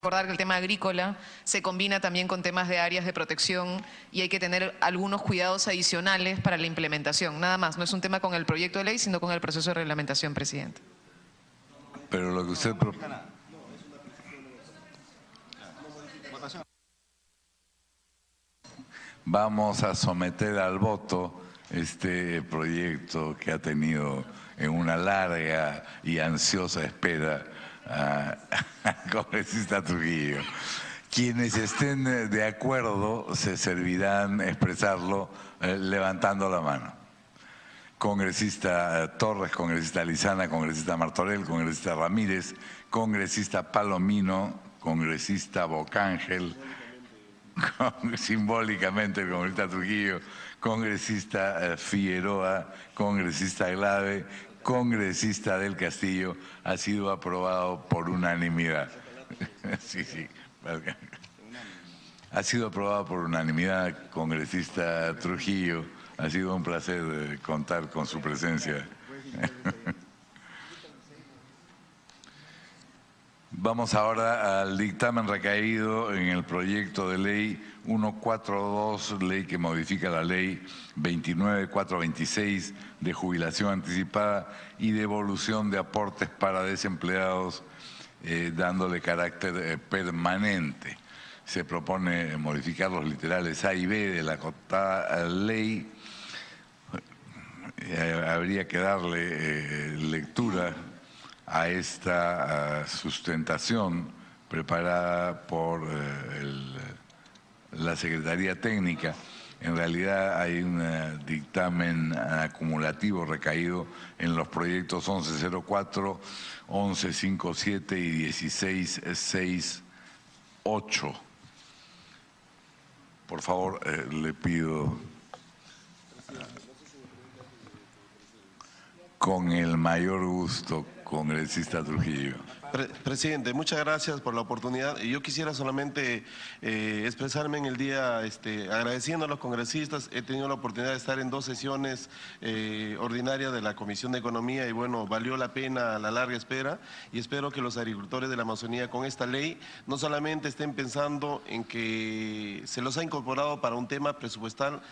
Recordar que el tema agrícola se combina también con temas de áreas de protección y hay que tener algunos cuidados adicionales para la implementación. Nada más, no es un tema con el proyecto de ley, sino con el proceso de reglamentación, presidente. Pero lo que usted propone... Vamos a someter al voto este proyecto que ha tenido en una larga y ansiosa espera al congresista Trujillo. Quienes estén de acuerdo se servirán expresarlo levantando la mano. Congresista Torres, congresista Lizana, congresista Martorell, congresista Ramírez, congresista Palomino, congresista Bocángel, simbólicamente el congresista Trujillo, congresista Figueroa, congresista Glave, congresista del Castillo. Ha sido aprobado por unanimidad. Sí. Ha sido aprobado por unanimidad, congresista Trujillo. Ha sido un placer contar con su presencia. Vamos ahora al dictamen recaído en el proyecto de ley 142, ley que modifica la ley 29426 de jubilación anticipada y devolución de aportes para desempleados, dándole carácter permanente. Se propone modificar los literales A y B de la acotada ley. Habría que darle lectura a esta sustentación preparada por la Secretaría Técnica. En realidad hay un dictamen acumulativo recaído en los proyectos 1104, 1157 y 1668. Por favor, le pido con el mayor gusto, congresista Trujillo. Presidente, muchas gracias por la oportunidad. Yo quisiera solamente expresarme en el día agradeciendo a los congresistas. He tenido la oportunidad de estar en 2 sesiones ordinarias de la Comisión de Economía y bueno, valió la pena la larga espera y espero que los agricultores de la Amazonía con esta ley no solamente estén pensando en que se los ha incorporado para un tema presupuestal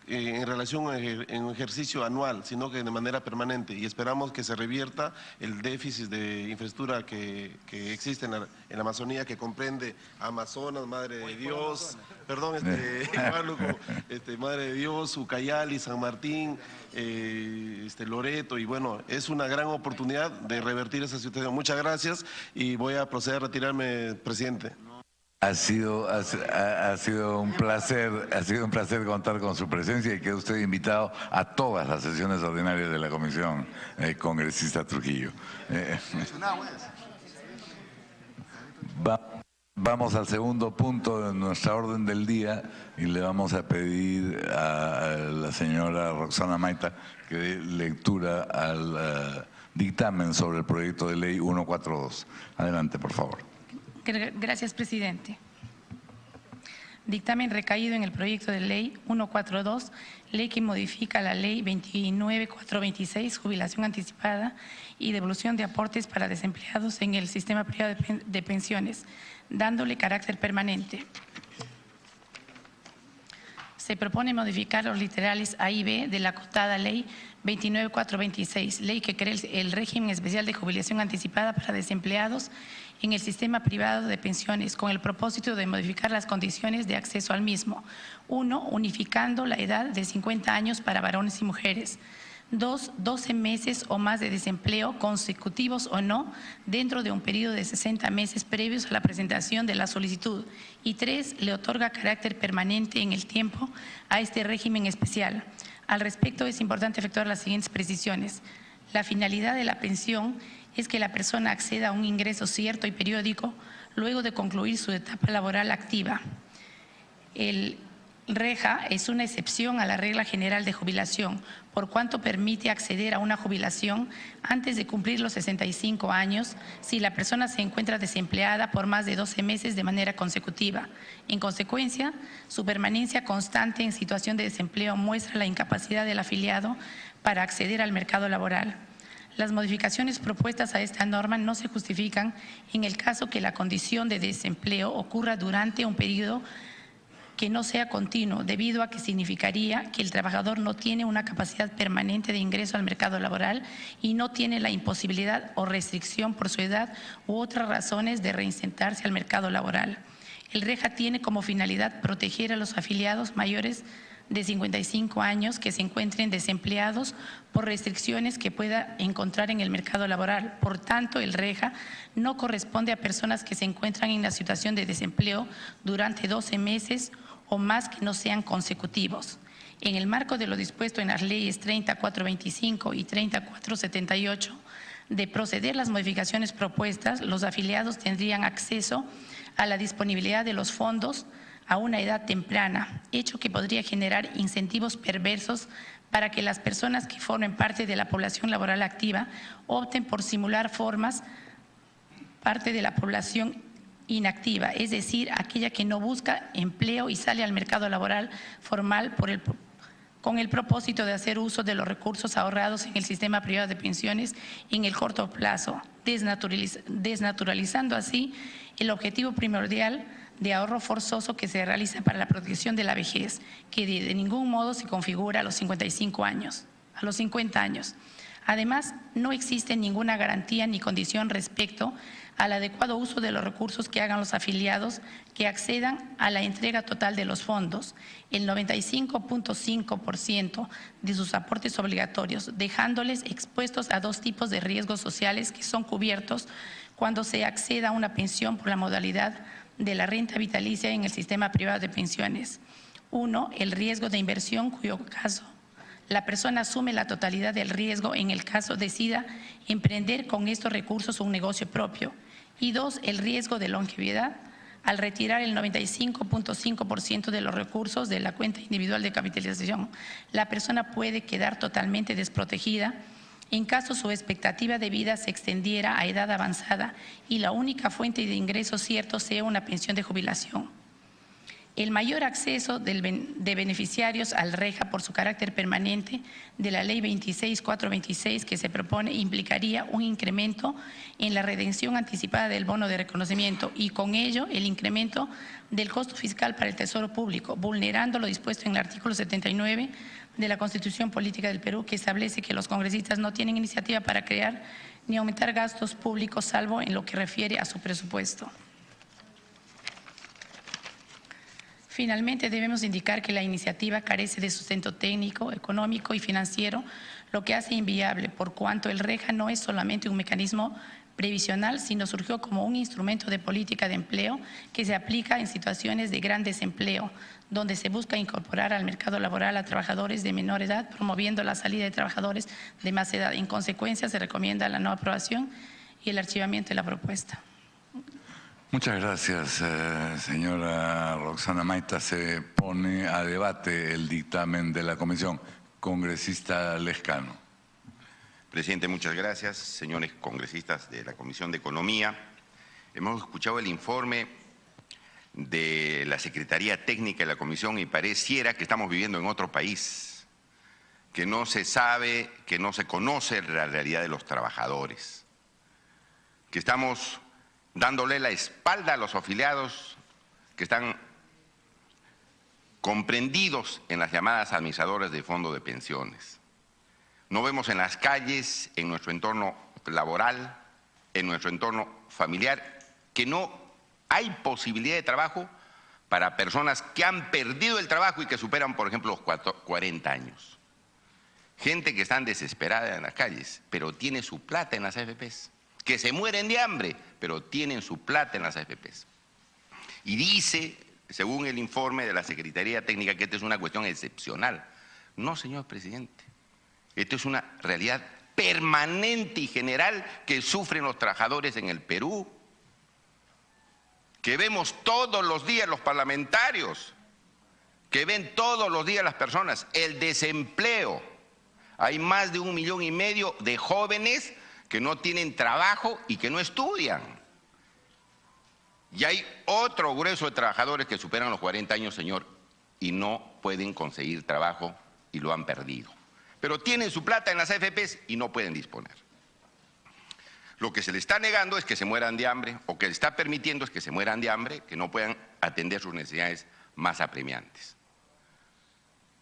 en relación a un ejercicio anual, sino que de manera permanente, y esperamos que se revierta el déficit de infraestructura que existe en la Amazonía, que comprende Amazonas, Madre de Dios, Madre de Dios, Ucayali, San Martín, Loreto, y bueno, es una gran oportunidad de revertir esa situación. Muchas gracias y voy a proceder a retirarme, presidente. Ha sido un placer contar con su presencia y queda usted invitado a todas las sesiones ordinarias de la Comisión, congresista Trujillo. Vamos al segundo punto de nuestra orden del día y le vamos a pedir a la señora Roxana Maita que dé lectura al dictamen sobre el proyecto de ley 142. Adelante, por favor. Gracias, presidente. Dictamen recaído en el proyecto de ley 142, ley que modifica la ley 29426, jubilación anticipada y devolución de aportes para desempleados en el sistema privado de pensiones, dándole carácter permanente. Se propone modificar los literales A y B de la acotada ley 29426, ley que crea el régimen especial de jubilación anticipada para desempleados en el sistema privado de pensiones con el propósito de modificar las condiciones de acceso al mismo. 1. Unificando la edad de 50 años para varones y mujeres. 2. 12 meses o más de desempleo, consecutivos o no, dentro de un periodo de 60 meses previos a la presentación de la solicitud. Y 3. Le otorga carácter permanente en el tiempo a este régimen especial. Al respecto, es importante efectuar las siguientes precisiones. La finalidad de la pensión es que la persona acceda a un ingreso cierto y periódico luego de concluir su etapa laboral activa. El REJA es una excepción a la regla general de jubilación, por cuanto permite acceder a una jubilación antes de cumplir los 65 años si la persona se encuentra desempleada por más de 12 meses de manera consecutiva. En consecuencia, su permanencia constante en situación de desempleo muestra la incapacidad del afiliado para acceder al mercado laboral. Las modificaciones propuestas a esta norma no se justifican en el caso que la condición de desempleo ocurra durante un periodo que no sea continuo, debido a que significaría que el trabajador no tiene una capacidad permanente de ingreso al mercado laboral y no tiene la imposibilidad o restricción por su edad u otras razones de reinsertarse al mercado laboral. El REJA tiene como finalidad proteger a los afiliados mayores de 55 años que se encuentren desempleados por restricciones que pueda encontrar en el mercado laboral. Por tanto, el REJA no corresponde a personas que se encuentran en la situación de desempleo durante 12 meses o más que no sean consecutivos. En el marco de lo dispuesto en las leyes 30.425 y 30.478, de proceder las modificaciones propuestas, los afiliados tendrían acceso a la disponibilidad de los fondos a una edad temprana, hecho que podría generar incentivos perversos para que las personas que formen parte de la población laboral activa opten por simular formas parte de la población inactiva, es decir, aquella que no busca empleo y sale al mercado laboral formal con el propósito de hacer uso de los recursos ahorrados en el sistema privado de pensiones en el corto plazo, desnaturalizando así el objetivo primordial de ahorro forzoso que se realiza para la protección de la vejez, que de ningún modo se configura a los 55 años, a los 50 años. Además, no existe ninguna garantía ni condición respecto al adecuado uso de los recursos que hagan los afiliados que accedan a la entrega total de los fondos, el 95.5% de sus aportes obligatorios, dejándoles expuestos a dos tipos de riesgos sociales que son cubiertos cuando se acceda a una pensión por la modalidad de la renta vitalicia en el sistema privado de pensiones. Uno, el riesgo de inversión, cuyo caso la persona asume la totalidad del riesgo en el caso decida emprender con estos recursos un negocio propio. Y dos, el riesgo de longevidad, al retirar el 95.5% de los recursos de la cuenta individual de capitalización. La persona puede quedar totalmente desprotegida en caso su expectativa de vida se extendiera a edad avanzada y la única fuente de ingresos cierto sea una pensión de jubilación. El mayor acceso de beneficiarios al REJA por su carácter permanente de la Ley 26.426 que se propone implicaría un incremento en la redención anticipada del bono de reconocimiento y con ello el incremento del costo fiscal para el Tesoro Público, vulnerando lo dispuesto en el artículo 79 de la Constitución Política del Perú, que establece que los congresistas no tienen iniciativa para crear ni aumentar gastos públicos, salvo en lo que refiere a su presupuesto. Finalmente, debemos indicar que la iniciativa carece de sustento técnico, económico y financiero, lo que hace inviable por cuanto el REJA no es solamente un mecanismo previsional, sino surgió como un instrumento de política de empleo que se aplica en situaciones de gran desempleo, donde se busca incorporar al mercado laboral a trabajadores de menor edad, promoviendo la salida de trabajadores de más edad. En consecuencia, se recomienda la no aprobación y el archivamiento de la propuesta. Muchas gracias, señora Roxana Mayta. Se pone a debate el dictamen de la comisión. Congresista Lescano. Presidente, muchas gracias. Señores congresistas de la Comisión de Economía, hemos escuchado el informe de la Secretaría Técnica de la Comisión y pareciera que estamos viviendo en otro país, que no se sabe, que no se conoce la realidad de los trabajadores, que estamos dándole la espalda a los afiliados que están comprendidos en las llamadas administradoras de fondos de pensiones. No vemos en las calles, en nuestro entorno laboral, en nuestro entorno familiar, que no hay posibilidad de trabajo para personas que han perdido el trabajo y que superan, por ejemplo, los 40 años. Gente que están desesperada en las calles, pero tiene su plata en las AFPs. Que se mueren de hambre, pero tienen su plata en las AFPs. Y dice, según el informe de la Secretaría Técnica, que esta es una cuestión excepcional. No, señor presidente, esto es una realidad permanente y general que sufren los trabajadores en el Perú, que vemos todos los días los parlamentarios, que ven todos los días las personas, el desempleo. Hay más de 1,5 millones de jóvenes que no tienen trabajo y que no estudian. Y hay otro grueso de trabajadores que superan los 40 años, señor, y no pueden conseguir trabajo y lo han perdido. Pero tienen su plata en las AFPs y no pueden disponer. Lo que se le está negando es que se mueran de hambre, o que le está permitiendo es que se mueran de hambre, que no puedan atender sus necesidades más apremiantes.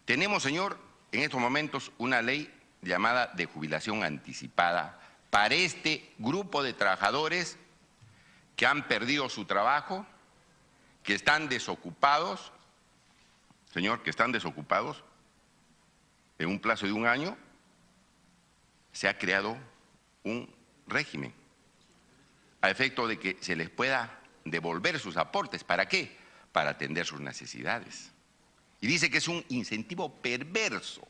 Tenemos, señor, en estos momentos una ley llamada de jubilación anticipada para este grupo de trabajadores que han perdido su trabajo, que están desocupados, señor, que están desocupados. En un plazo de 1 año se ha creado un régimen a efecto de que se les pueda devolver sus aportes. ¿Para qué? Para atender sus necesidades. Y dice que es un incentivo perverso.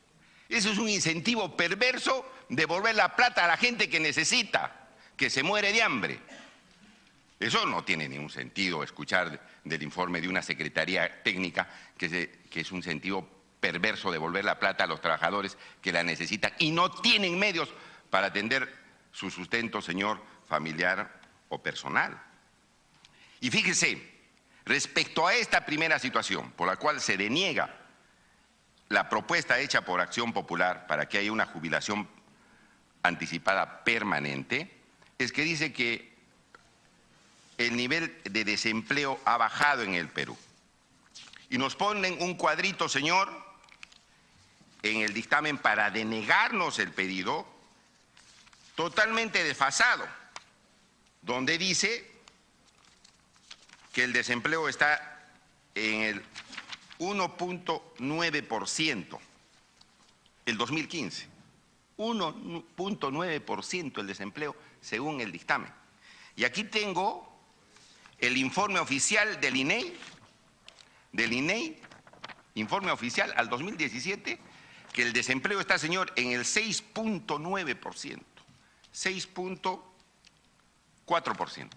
Eso es un incentivo perverso, devolver la plata a la gente que necesita, que se muere de hambre. Eso no tiene ningún sentido, escuchar del informe de una secretaría técnica que es un incentivo perverso devolver la plata a los trabajadores que la necesitan y no tienen medios para atender su sustento, señor, familiar o personal. Y fíjese, respecto a esta primera situación por la cual se deniega la propuesta hecha por Acción Popular para que haya una jubilación anticipada permanente, es que dice que el nivel de desempleo ha bajado en el Perú. Y nos ponen un cuadrito, señor, en el dictamen para denegarnos el pedido, totalmente desfasado, donde dice que el desempleo está en el 1.9%, el 2015, 1.9% el desempleo según el dictamen. Y aquí tengo el informe oficial del INEI, informe oficial al 2017, que el desempleo está, señor, en el 6.9%. 6.4%.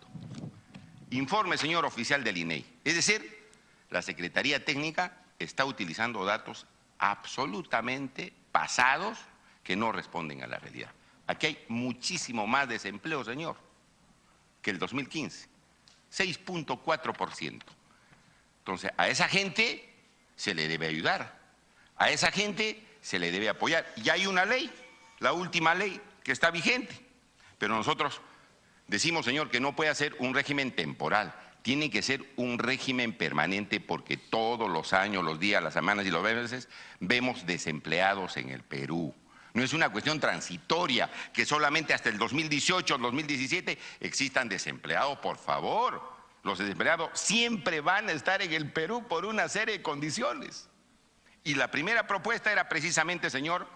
Informe, señor oficial del INEI. Es decir, la Secretaría Técnica está utilizando datos absolutamente pasados que no responden a la realidad. Aquí hay muchísimo más desempleo, señor, que el 2015. 6.4%. Entonces, a esa gente se le debe ayudar. A esa gente se le debe apoyar. Y hay una ley, la última ley, que está vigente. Pero nosotros decimos, señor, que no puede ser un régimen temporal, tiene que ser un régimen permanente porque todos los años, los días, las semanas y los meses vemos desempleados en el Perú. No es una cuestión transitoria, que solamente hasta el 2018, 2017 existan desempleados, por favor. Los desempleados siempre van a estar en el Perú por una serie de condiciones. Y la primera propuesta era precisamente, señor,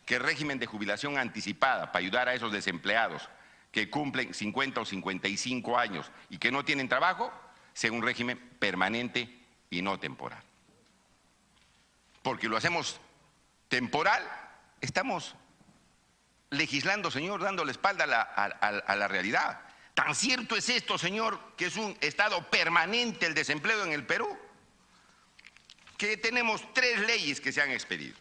que el régimen de jubilación anticipada para ayudar a esos desempleados que cumplen 50 o 55 años y que no tienen trabajo, sea un régimen permanente y no temporal. Porque lo hacemos temporal, estamos legislando, señor, dando la espalda a la realidad. Tan cierto es esto, señor, que es un estado permanente el desempleo en el Perú, que tenemos 3 leyes que se han expedido.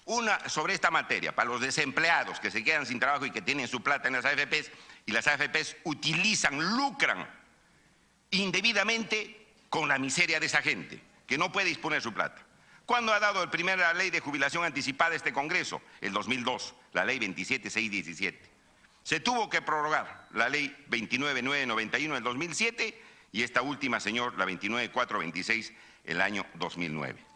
Una sobre esta materia, para los desempleados que se quedan sin trabajo y que tienen su plata en las AFPs, y las AFPs lucran indebidamente con la miseria de esa gente, que no puede disponer su plata. ¿Cuándo ha dado la primera ley de jubilación anticipada este Congreso? El 2002, la ley 27617. Se tuvo que prorrogar la ley 29991 del 2007 y esta última, señor, la 29426, el año 2009.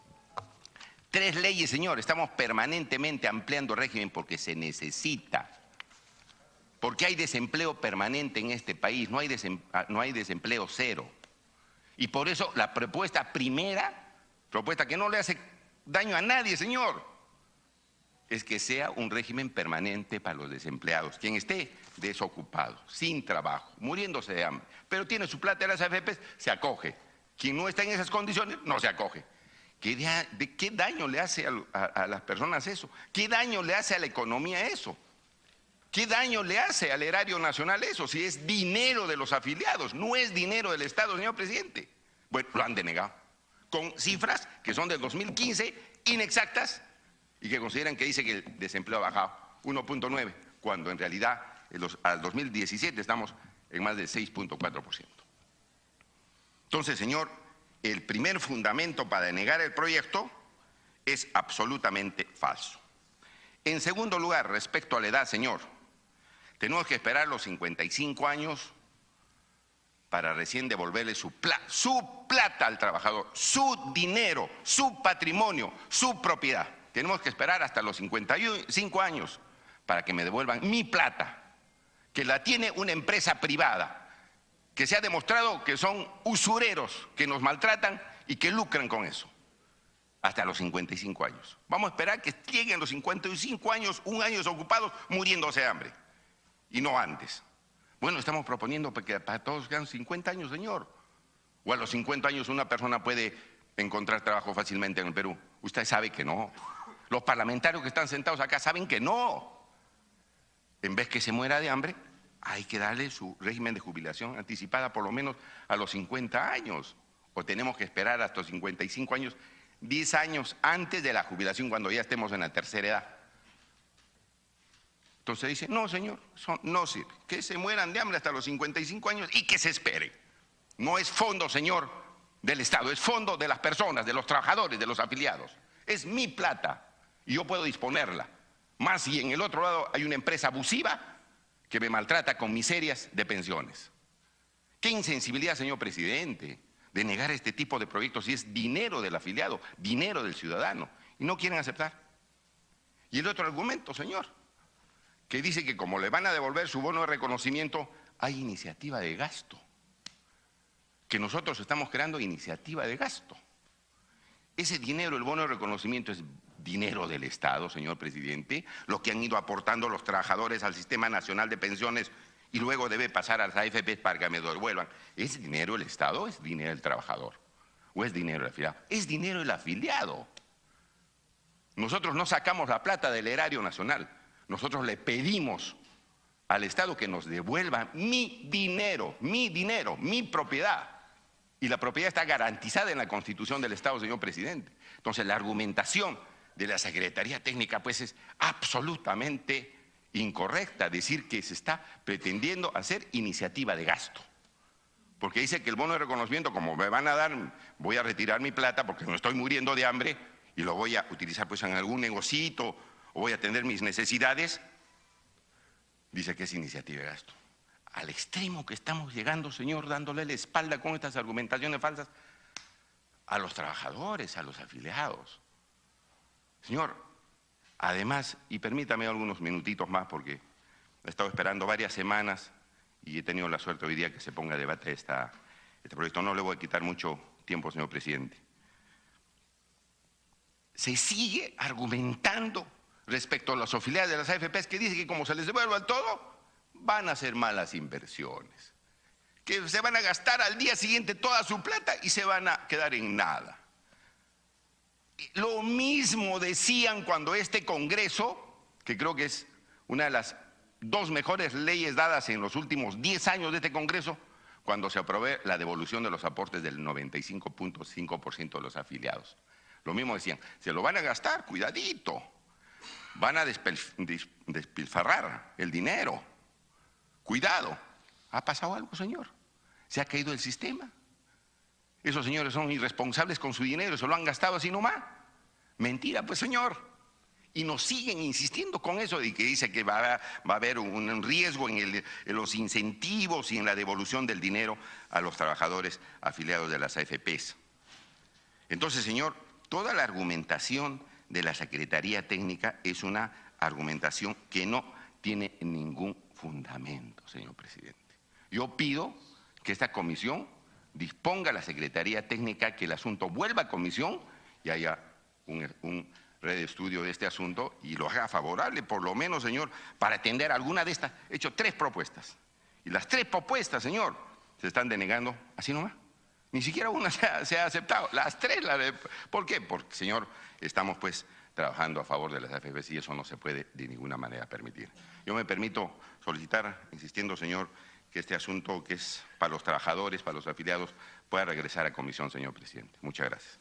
3 leyes, señor, estamos permanentemente ampliando el régimen porque se necesita, porque hay desempleo permanente en este país, no hay desempleo cero. Y por eso la primera propuesta que no le hace daño a nadie, señor, es que sea un régimen permanente para los desempleados. Quien esté desocupado, sin trabajo, muriéndose de hambre, pero tiene su plata en las AFPs, se acoge. Quien no está en esas condiciones, no se acoge. ¿Qué daño le hace a las personas eso? ¿Qué daño le hace a la economía eso? ¿Qué daño le hace al erario nacional eso? Si es dinero de los afiliados, no es dinero del Estado, señor presidente. Bueno, lo han denegado, con cifras que son del 2015, inexactas, y que consideran que dice que el desempleo ha bajado 1.9, cuando en realidad al 2017 estamos en más del 6.4%. Entonces, señor, el primer fundamento para denegar el proyecto es absolutamente falso. En segundo lugar, respecto a la edad, señor, Tenemos que esperar los 55 años para recién devolverle su plata al trabajador, su dinero, su patrimonio, su propiedad. Tenemos que esperar hasta los 55 años para que me devuelvan mi plata, que la tiene una empresa privada, que se ha demostrado que son usureros, que nos maltratan y que lucran con eso. Hasta los 55 años. Vamos a esperar que lleguen los 55 años, un año desocupados, muriéndose de hambre. Y no antes. Bueno, estamos proponiendo que para todos quedan 50 años, señor. O a los 50 años una persona puede encontrar trabajo fácilmente en el Perú. Usted sabe que no. Los parlamentarios que están sentados acá saben que no. En vez que se muera de hambre, hay que darle su régimen de jubilación anticipada por lo menos a los 50 años. O tenemos que esperar hasta los 55 años, 10 años antes de la jubilación, cuando ya estemos en la tercera edad. Entonces dice, no señor, no sirve, que se mueran de hambre hasta los 55 años y que se espere. No es fondo, señor, del Estado, es fondo de las personas, de los trabajadores, de los afiliados. Es mi plata y yo puedo disponerla. Más si en el otro lado hay una empresa abusiva que me maltrata con miserias de pensiones. Qué insensibilidad, señor presidente, de negar este tipo de proyectos si es dinero del afiliado, dinero del ciudadano, y no quieren aceptar. Y el otro argumento, señor, que dice que como le van a devolver su bono de reconocimiento, hay iniciativa de gasto, que nosotros estamos creando iniciativa de gasto. Ese dinero, el bono de reconocimiento, es dinero del Estado, señor presidente, lo que han ido aportando los trabajadores al Sistema Nacional de Pensiones y luego debe pasar a las AFP para que me devuelvan. ¿Es dinero del Estado o es dinero del trabajador? ¿O es dinero del afiliado? Es dinero del afiliado. Nosotros no sacamos la plata del erario nacional. Nosotros le pedimos al Estado que nos devuelva mi dinero, mi propiedad. Y la propiedad está garantizada en la Constitución del Estado, señor presidente. Entonces, la argumentación de la Secretaría Técnica, pues, es absolutamente incorrecta, decir que se está pretendiendo hacer iniciativa de gasto. Porque dice que el bono de reconocimiento, como me van a dar, voy a retirar mi plata porque me estoy muriendo de hambre y lo voy a utilizar pues en algún negocito o voy a atender mis necesidades, dice que es iniciativa de gasto. Al extremo que estamos llegando, señor, dándole la espalda con estas argumentaciones falsas a los trabajadores, a los afiliados. Señor, además, y permítame algunos minutitos más porque he estado esperando varias semanas y he tenido la suerte hoy día que se ponga a debate este proyecto. No le voy a quitar mucho tiempo, señor presidente. Se sigue argumentando respecto a los afiliados de las AFPs que dice que como se les devuelva todo, van a hacer malas inversiones, que se van a gastar al día siguiente toda su plata y se van a quedar en nada. Lo mismo decían cuando este Congreso, que creo que es una de las 2 mejores leyes dadas en los últimos 10 años de este Congreso, cuando se aprobó la devolución de los aportes del 95.5% de los afiliados. Lo mismo decían, se lo van a gastar, cuidadito, van a despilfarrar el dinero, cuidado. ¿Ha pasado algo, señor? ¿Se ha caído el sistema? Esos señores son irresponsables con su dinero, se lo han gastado así nomás. Mentira, pues, señor. Y nos siguen insistiendo con eso de que dice que va a haber un riesgo en los incentivos y en la devolución del dinero a los trabajadores afiliados de las AFPs. Entonces, señor, toda la argumentación de la Secretaría Técnica es una argumentación que no tiene ningún fundamento, señor presidente. Yo pido que esta comisión disponga a la Secretaría Técnica que el asunto vuelva a comisión y haya un red de estudio de este asunto y lo haga favorable, por lo menos, señor, para atender alguna de estas. He hecho 3 propuestas y las 3 propuestas, señor, se están denegando así nomás. Ni siquiera una se ha aceptado. Las 3, ¿por qué? Porque, señor, estamos pues trabajando a favor de las AFPs y eso no se puede de ninguna manera permitir. Yo me permito solicitar, insistiendo, señor, que este asunto que es para los trabajadores, para los afiliados, pueda regresar a comisión, señor presidente. Muchas gracias.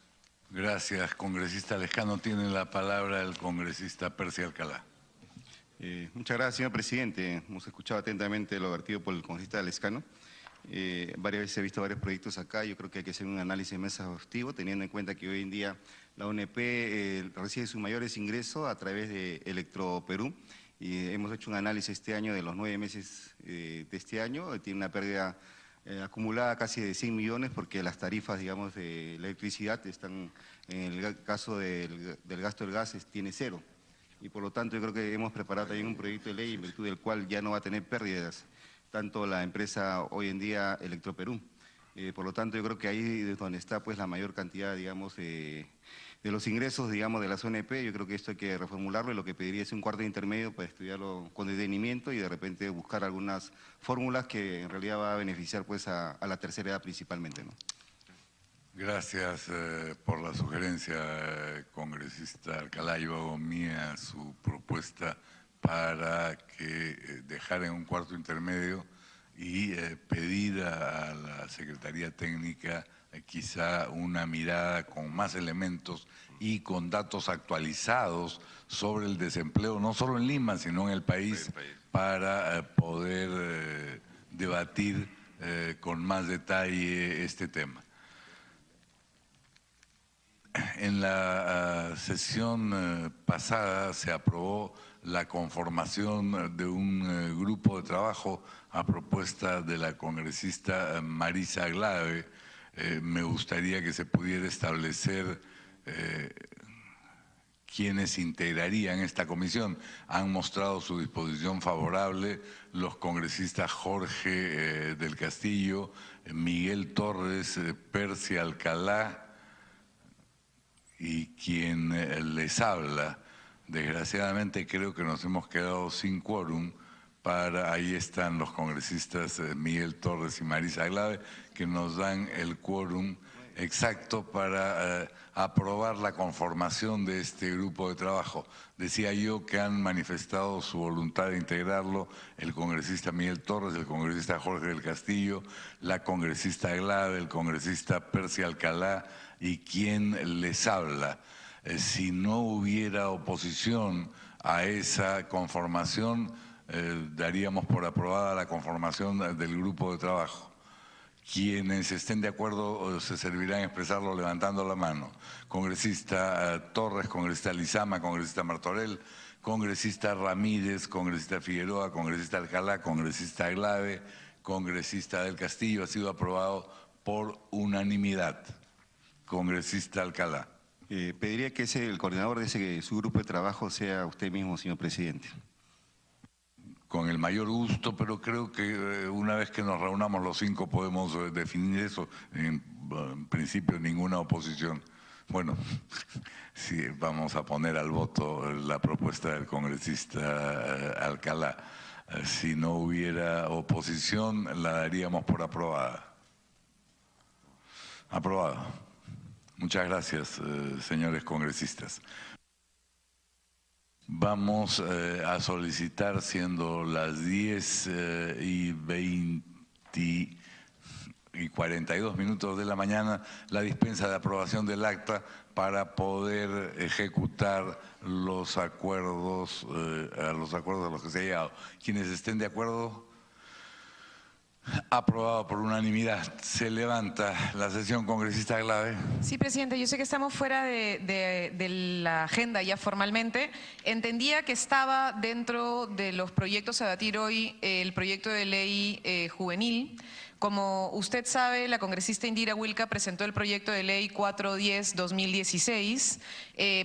Gracias, congresista Lescano. Tiene la palabra el congresista Percy Alcalá. Muchas gracias, señor presidente. Hemos escuchado atentamente lo vertido por el congresista Lescano. Varias veces he visto varios proyectos acá. Yo creo que hay que hacer un análisis más exhaustivo, teniendo en cuenta que hoy en día la ONP recibe sus mayores ingresos a través de Electroperú y hemos hecho un análisis este año de los 9 meses de este año, tiene una pérdida acumulada casi de 100 millones porque las tarifas, digamos, de electricidad están, en el caso del gasto del gas, tiene 0. Y por lo tanto yo creo que hemos preparado también un proyecto de ley en virtud del cual ya no va a tener pérdidas, tanto la empresa hoy en día Electroperú. Por lo tanto yo creo que ahí es donde está pues la mayor cantidad, digamos, de los ingresos, digamos, de la zona EP. Yo creo que esto hay que reformularlo y lo que pediría es un cuarto intermedio para estudiarlo con detenimiento y de repente buscar algunas fórmulas que en realidad va a beneficiar pues a la tercera edad principalmente, ¿no? Gracias por la sugerencia, congresista Alcalá. Yo hago mía su propuesta para que dejar en un cuarto intermedio y pedir a la Secretaría Técnica quizá una mirada con más elementos y con datos actualizados sobre el desempleo, no solo en Lima, sino en el país, para poder debatir con más detalle este tema. En la sesión pasada se aprobó la conformación de un grupo de trabajo a propuesta de la congresista Marisa Aglave. Me gustaría que se pudiera establecer quienes integrarían esta comisión. Han mostrado su disposición favorable los congresistas Jorge del Castillo, Miguel Torres, Percy Alcalá y quien les habla. Desgraciadamente creo que nos hemos quedado sin quórum. Ahí están los congresistas Miguel Torres y Marisa Aglave, que nos dan el quórum exacto para aprobar la conformación de este grupo de trabajo. Decía yo que han manifestado su voluntad de integrarlo el congresista Miguel Torres, el congresista Jorge del Castillo, la congresista Aglave, el congresista Percy Alcalá y quien les habla. Si no hubiera oposición a esa conformación, daríamos por aprobada la conformación del grupo de trabajo. Quienes estén de acuerdo se servirán a expresarlo levantando la mano. Congresista Torres, congresista Lizama, congresista Martorell, congresista Ramírez, congresista Figueroa, congresista Alcalá, congresista Aglave, congresista del Castillo. Ha sido aprobado por unanimidad. Congresista Alcalá. Pediría que el coordinador de su grupo de trabajo sea usted mismo, señor presidente. Con el mayor gusto, pero creo que una vez que nos reunamos los 5 podemos definir eso. En principio ninguna oposición. Bueno, sí, vamos a poner al voto la propuesta del congresista Alcalá. Si no hubiera oposición, la daríamos por aprobada. Aprobado. Muchas gracias, señores congresistas. Vamos a solicitar, siendo las 10:42 de la mañana, la dispensa de aprobación del acta para poder ejecutar los acuerdos, a los que se ha llegado. Quienes estén de acuerdo, aprobado por unanimidad. Se levanta la sesión, congresista Aglave. Sí, presidente, yo sé que estamos fuera de la agenda ya formalmente. Entendía que estaba dentro de los proyectos a debatir hoy el proyecto de ley juvenil. Como usted sabe, la congresista Indira Wilca presentó el proyecto de ley 410-2016,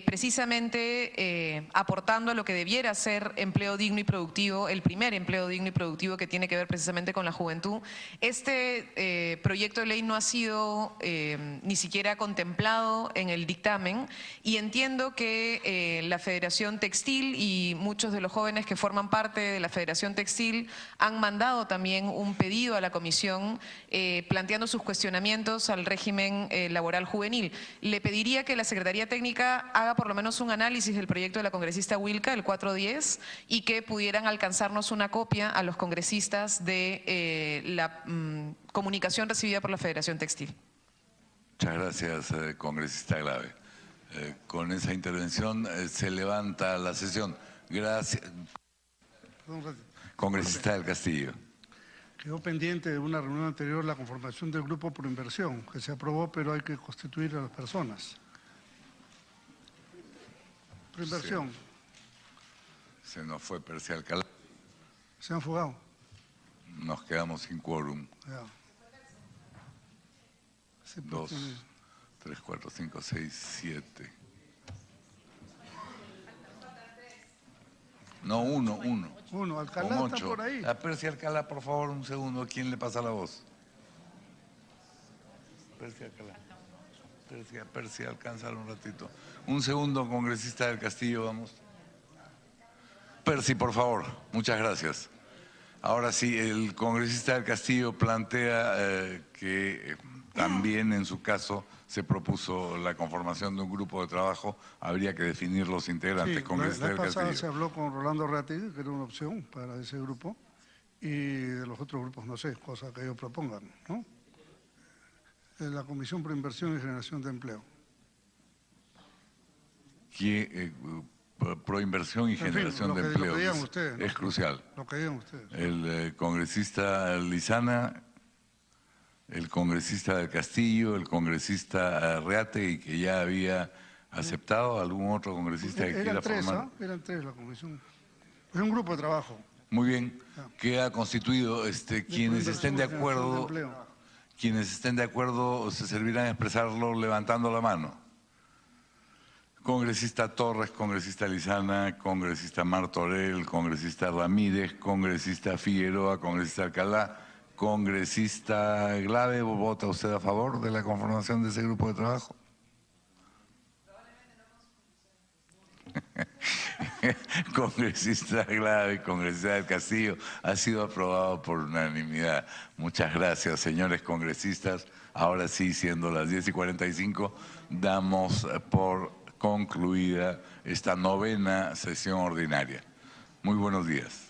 precisamente aportando a lo que debiera ser empleo digno y productivo, el primer empleo digno y productivo que tiene que ver precisamente con la juventud. Este proyecto de ley no ha sido ni siquiera contemplado en el dictamen y entiendo que la Federación Textil y muchos de los jóvenes que forman parte de la Federación Textil han mandado también un pedido a la comisión planteando sus cuestionamientos al régimen laboral juvenil. Le pediría que la Secretaría Técnica haga por lo menos un análisis del proyecto de la congresista Wilca, el 410, y que pudieran alcanzarnos una copia a los congresistas de la comunicación recibida por la Federación Textil. Muchas gracias, congresista Aglave. Con esa intervención se levanta la sesión. Gracias. Congresista del Castillo. Quedó pendiente de una reunión anterior la conformación del grupo por inversión, que se aprobó, pero hay que constituir a las personas. Por inversión. Se nos fue Percy Alcalá. Se han fugado. Nos quedamos sin quórum. Ya. Sí, 2, 3, 4, 5, 6, 7. No, uno. Uno, Alcalá Con está 8. por ahí. A Percy Alcalá, por favor, un segundo. ¿Quién le pasa la voz? Percy Alcalá. Percy, alcánzalo un ratito. Un segundo, congresista del Castillo, vamos. Percy, por favor. Muchas gracias. Ahora sí, el congresista del Castillo plantea que también en su caso se propuso la conformación de un grupo de trabajo. Habría que definir los integrantes. Sí, Congresista la del vez pasada Castillo. se habló con Rolando Reategui, que era una opción para ese grupo, y de los otros grupos no sé, cosas que ellos propongan, ¿no? La Comisión por Inversión y Generación de Empleo. Proinversión y En fin, generación de lo que empleo digan ustedes, ¿no? es crucial. Lo que digan ustedes. El congresista Lizana, el congresista del Castillo, el congresista Reategui, que ya había aceptado, algún otro congresista que quiera Eran tres, formar. Eran tres la comisión. Es un grupo de trabajo. Muy bien, queda constituido. Quienes estén de Inversión y acuerdo, generación de empleo. quienes estén de acuerdo se servirán a expresarlo levantando la mano. Congresista Torres, congresista Lizana, congresista Martorell, congresista Ramírez, congresista Figueroa, congresista Alcalá, congresista Glave. ¿Vota usted a favor de la conformación de ese grupo de trabajo? Congresista Glave, congresista del Castillo, ha sido aprobado por unanimidad. Muchas gracias, señores congresistas. Ahora sí, siendo las 10:45, damos por concluida esta 9ª sesión ordinaria. Muy buenos días.